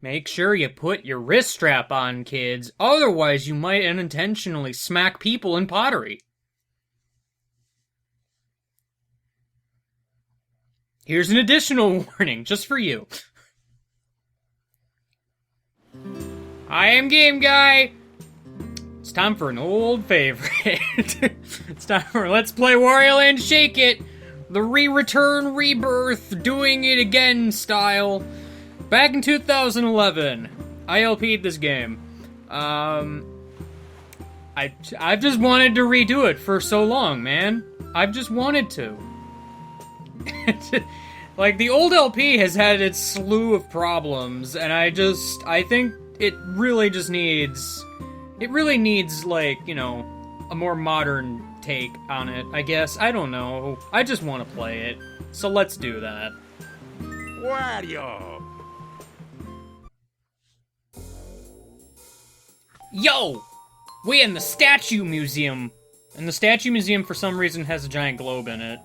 Make sure you put your wrist strap on, kids. Otherwise, you might unintentionally smack people in pottery. Here's an additional warning, just for you. I am Game Guy. It's time for an old favorite. It's time for Let's Play Wario Land Shake It. The re-return, rebirth, doing it again style. Back in 2011, I LP'd this game. I've just wanted to redo it for so long, man. I've just wanted to. Like, the old LP has had its slew of problems, and I think it really needs, like, you know, a more modern take on it, I guess. I don't know. I just want to play it. So let's do that. Wario! Yo! We in the Statue Museum. And the Statue Museum, for some reason, has a giant globe in it.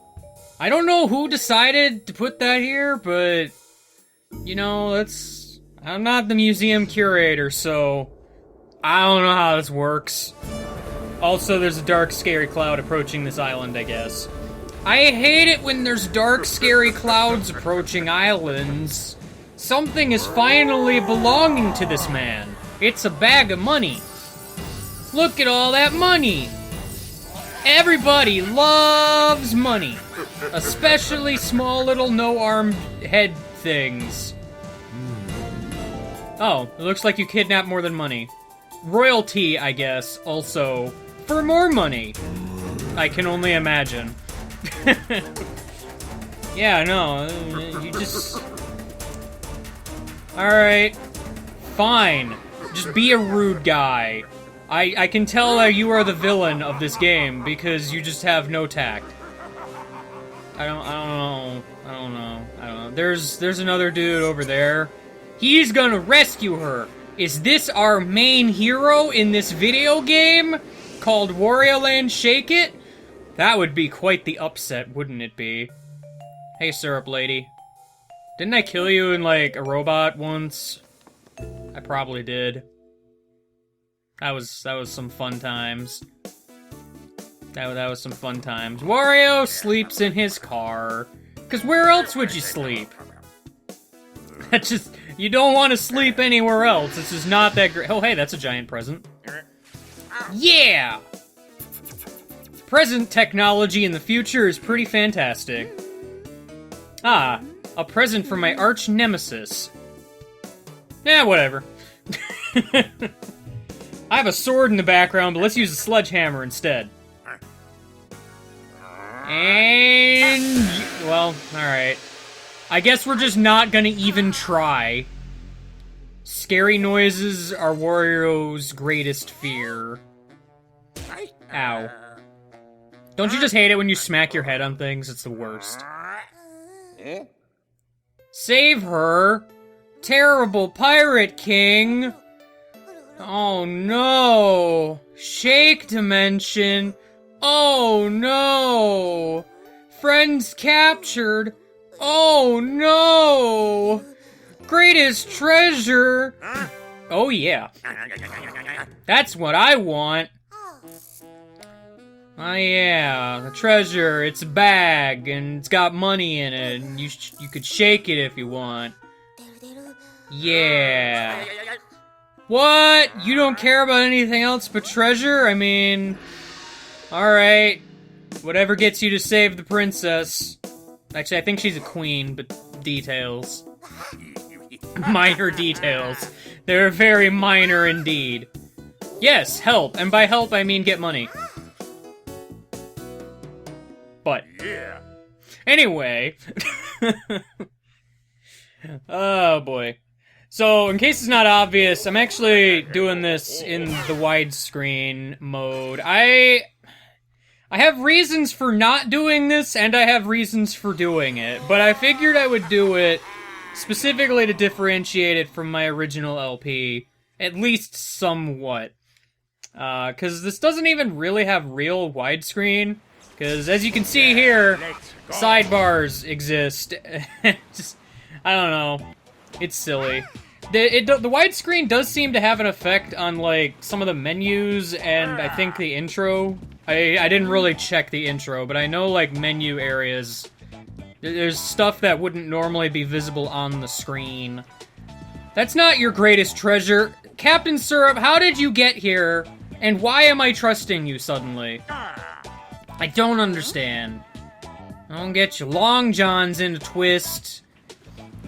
I don't know who decided to put that here, but... You know, I'm not the museum curator, so... I don't know how this works. Also, there's a dark, scary cloud approaching this island, I guess. I hate it when there's dark, scary clouds approaching islands. Something is finally belonging to this man. It's a bag of money. Look at all that money. Everybody loves money. Especially small little no-armed head things. Oh, it looks like you kidnapped more than money. Royalty, I guess, also, for more money. I can only imagine. Yeah, no, you just... Alright, fine. Just be a rude guy. I can tell that you are the villain of this game because you just have no tact. I don't know. There's another dude over there. He's gonna rescue her. Is this our main hero in this video game called Wario Land Shake It? That would be quite the upset, wouldn't it be? Hey, Syrup Lady. Didn't I kill you in, like, a robot once? I probably did. That was some fun times. That was some fun times. Wario sleeps in his car. 'Cause where else would you sleep? That just... You don't want to sleep anywhere else. It's just not that great. Oh, hey, that's a giant present. Yeah! Present technology in the future is pretty fantastic. Ah, a present from my arch nemesis. Yeah, whatever. I have a sword in the background, but let's use a sledgehammer instead. And... well, alright. I guess we're just not gonna even try. Scary noises are Wario's greatest fear. Ow. Don't you just hate it when you smack your head on things? It's the worst. Save her! Terrible Pirate King! Oh no! Shake Dimension! Oh no! Friends captured! Oh no! Greatest treasure! Oh yeah. That's what I want! Oh yeah, the treasure, it's a bag, and it's got money in it, and you could shake it if you want. Yeah. What? You don't care about anything else but treasure? I mean... Alright. Whatever gets you to save the princess. Actually, I think she's a queen, but details. Minor details. They're very minor indeed. Yes, help. And by help, I mean get money. But... Yeah. Anyway. Oh, boy. So, in case it's not obvious, I'm actually doing this in the widescreen mode. I have reasons for not doing this, and I have reasons for doing it, but I figured I would do it specifically to differentiate it from my original LP, at least somewhat. Because this doesn't even really have real widescreen, because as you can see here, sidebars exist. Just, I don't know. It's silly. The widescreen does seem to have an effect on, like, some of the menus and I think the intro. I didn't really check the intro, but I know, like, menu areas. There's stuff that wouldn't normally be visible on the screen. That's not your greatest treasure. Captain Syrup, how did you get here? And why am I trusting you suddenly? I don't understand. I don't get you. Long John's in a twist.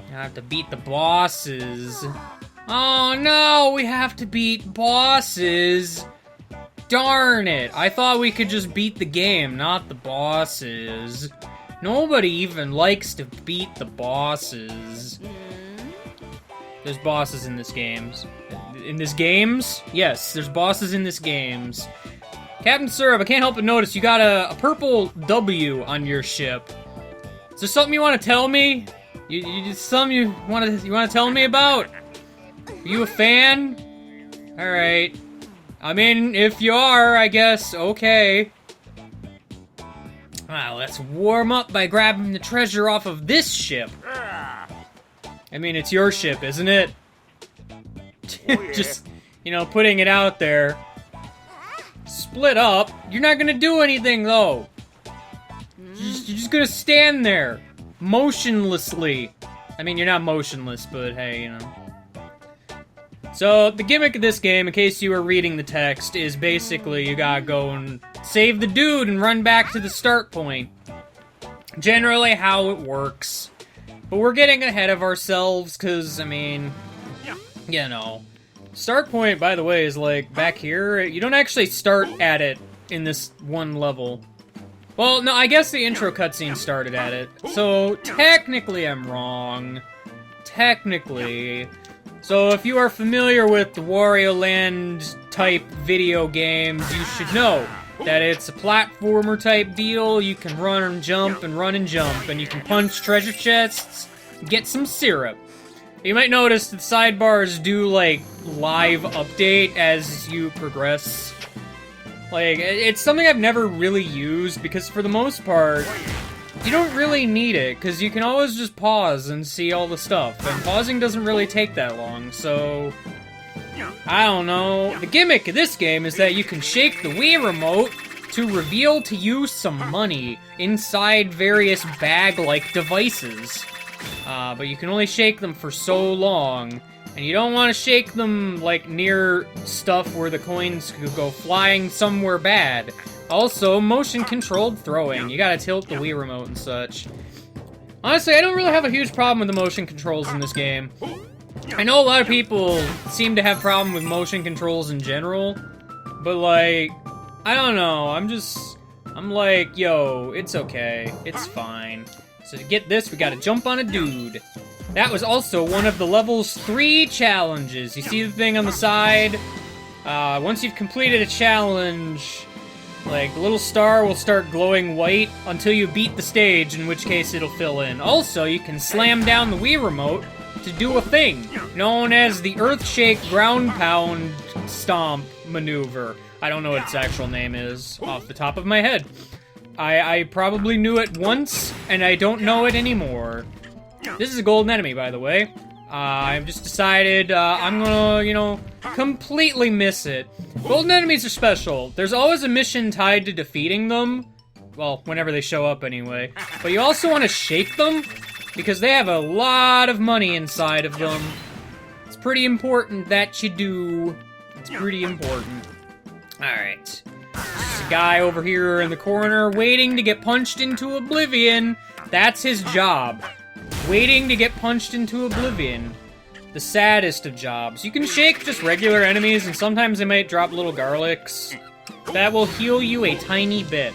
I have to beat the bosses. Oh no, we have to beat bosses. Darn it. I thought we could just beat the game, not the bosses. Nobody even likes to beat the bosses. There's bosses in this games. In this games? Yes, there's bosses in this games. Captain Syrup, I can't help but notice you got a purple W on your ship. Is there something you want to tell me? Something you want to tell me about? Are you a fan? All right. I mean, if you are, I guess, okay. Well, let's warm up by grabbing the treasure off of this ship. I mean, it's your ship, isn't it? Just, you know, putting it out there. Split up? You're not gonna do anything, though. You're just gonna stand there. Motionlessly. I mean, you're not motionless, but hey, you know. So, the gimmick of this game, in case you were reading the text, is basically you gotta go and save the dude and run back to the start point. Generally how it works. But we're getting ahead of ourselves, because, I mean, you know. Start point, by the way, is like back here. You don't actually start at it in this one level. Well, no, I guess the intro cutscene started at it. So, technically I'm wrong. Technically. So, if you are familiar with the Wario Land type video games, you should know that it's a platformer type deal. You can run and jump, and you can punch treasure chests, get some syrup. You might notice that sidebars do, like, live update as you progress. Like, it's something I've never really used, because for the most part, you don't really need it, because you can always just pause and see all the stuff, and pausing doesn't really take that long, so... I don't know. The gimmick of this game is that you can shake the Wii remote to reveal to you some money inside various bag-like devices. But you can only shake them for so long, and you don't want to shake them, like, near stuff where the coins could go flying somewhere bad. Also, motion-controlled throwing. You gotta tilt the Wii remote and such. Honestly, I don't really have a huge problem with the motion controls in this game. I know a lot of people seem to have problem with motion controls in general, but, like, I don't know, I'm like, yo, it's okay, it's fine. So to get this, we gotta jump on a dude. That was also one of the level's 3 challenges. You see the thing on the side? Once you've completed a challenge, like, the little star will start glowing white until you beat the stage, in which case it'll fill in. Also, you can slam down the Wii remote to do a thing known as the Earthshake Ground Pound Stomp maneuver. I don't know what its actual name is off the top of my head. I probably knew it once, and I don't know it anymore. This is a golden enemy, by the way. I've just decided I'm gonna, you know, completely miss it. Golden enemies are special. There's always a mission tied to defeating them. Well, whenever they show up anyway. But you also want to shake them, because they have a lot of money inside of them. It's pretty important that you do. It's pretty important. Alright. There's a guy over here in the corner waiting to get punched into oblivion. That's his job. Waiting to get punched into oblivion. The saddest of jobs. You can shake just regular enemies, and sometimes they might drop little garlics. That will heal you a tiny bit.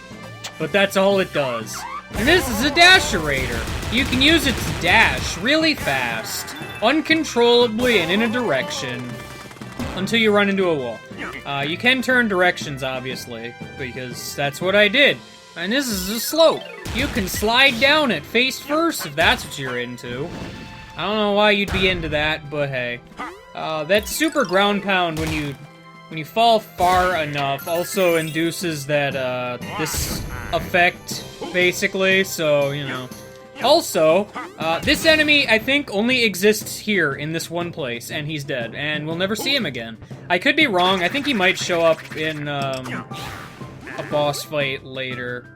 But that's all it does. And this is a dasherator. You can use it to dash really fast, uncontrollably and in a direction, until you run into a wall. You can turn directions, obviously, because that's what I did. And this is a slope. You can slide down it face first if that's what you're into. I don't know why you'd be into that, but hey. That super ground pound when you fall far enough also induces that, this effect, basically, so, you know. Also, this enemy, I think, only exists here in this one place, and he's dead, and we'll never see him again. I could be wrong. I think he might show up in a boss fight later.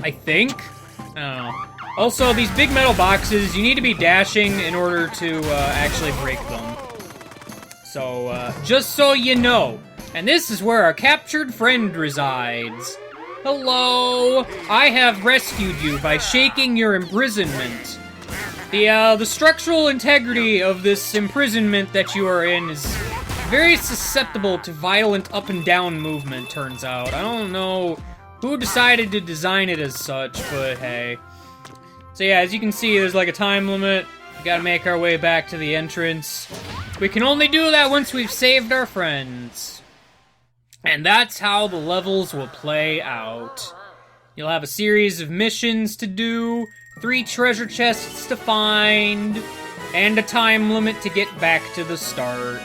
I think? I don't know. Also, these big metal boxes, you need to be dashing in order to actually break them. So, just so you know. And this is where our captured friend resides. Hello! I have rescued you by shaking your imprisonment. The structural integrity of this imprisonment that you are in is very susceptible to violent up and down movement, turns out. I don't know who decided to design it as such, but hey. So yeah, as you can see, there's like a time limit. We gotta make our way back to the entrance. We can only do that once we've saved our friends. And that's how the levels will play out. You'll have a series of missions to do, 3 treasure chests to find, and a time limit to get back to the start.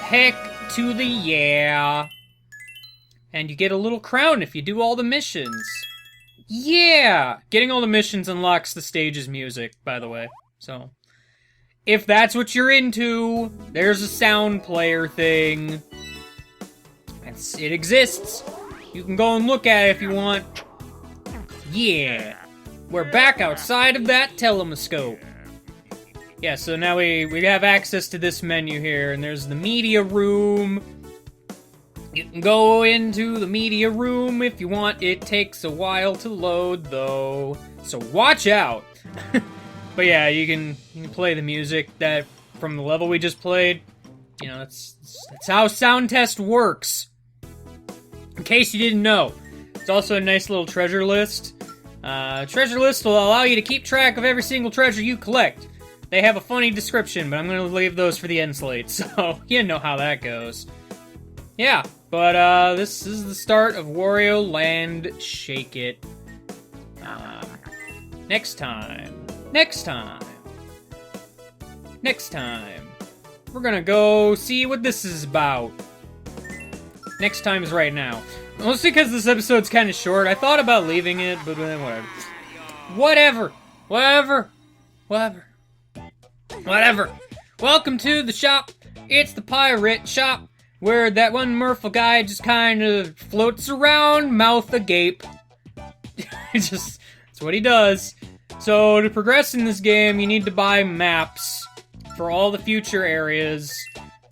Heck to the yeah. And you get a little crown if you do all the missions. Yeah! Getting all the missions unlocks the stage's music, by the way. So, if that's what you're into, there's a sound player thing. It exists. You can go and look at it if you want. Yeah. We're back outside of that telescope. Yeah, so now we have access to this menu here, and there's the media room. You can go into the media room if you want. It takes a while to load, though, so watch out. But yeah, you can play the music that from the level we just played. You know, that's how sound test works. In case you didn't know, it's also a nice little treasure list. Treasure list will allow you to keep track of every single treasure you collect. They have a funny description, but I'm going to leave those for the end slate, so you know how that goes. Yeah, but this is the start of Wario Land Shake It. Next time, we're gonna go see what this is about. Next time is right now. Mostly because this episode's kind of short. I thought about leaving it, but whatever. Whatever. Welcome to the shop. It's the pirate shop, where that one Merfolk guy just kind of floats around, mouth agape. That's what he does. So, to progress in this game, you need to buy maps for all the future areas.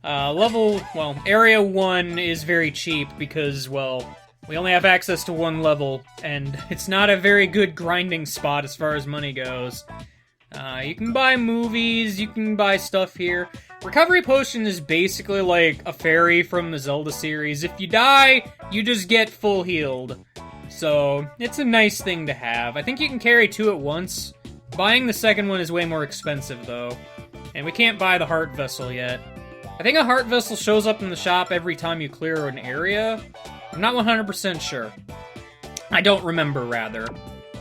Area 1 is very cheap because, well, we only have access to one level, and it's not a very good grinding spot as far as money goes. You can buy movies, you can buy stuff here. Recovery Potion is basically like a fairy from the Zelda series. If you die, you just get full healed. So, it's a nice thing to have. I think you can carry 2 at once. Buying the second one is way more expensive, though. And we can't buy the Heart Vessel yet. I think a Heart Vessel shows up in the shop every time you clear an area. I'm not 100% sure. I don't remember, rather.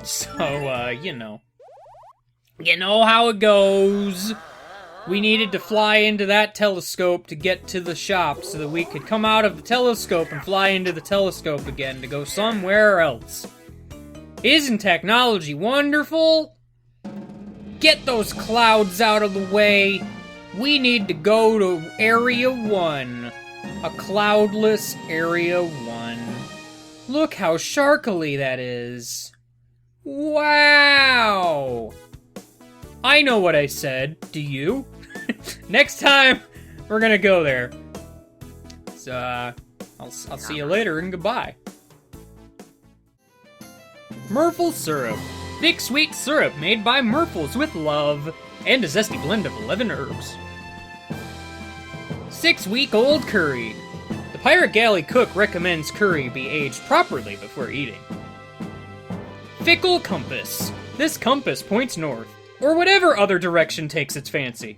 So, you know. You know how it goes. We needed to fly into that telescope to get to the shop so that we could come out of the telescope and fly into the telescope again to go somewhere else. Isn't technology wonderful? Get those clouds out of the way. We need to go to Area 1. A cloudless Area 1. Look how sharkly that is. Wow! I know what I said. Do you? Next time, we're gonna go there. So, I'll see you later and goodbye. Merfle Syrup. Thick, sweet syrup made by Merfles with love. And a zesty blend of 11 herbs. 6-week-old curry. The Pirate Galley cook recommends curry be aged properly before eating. Fickle compass. This compass points north, or whatever other direction takes its fancy.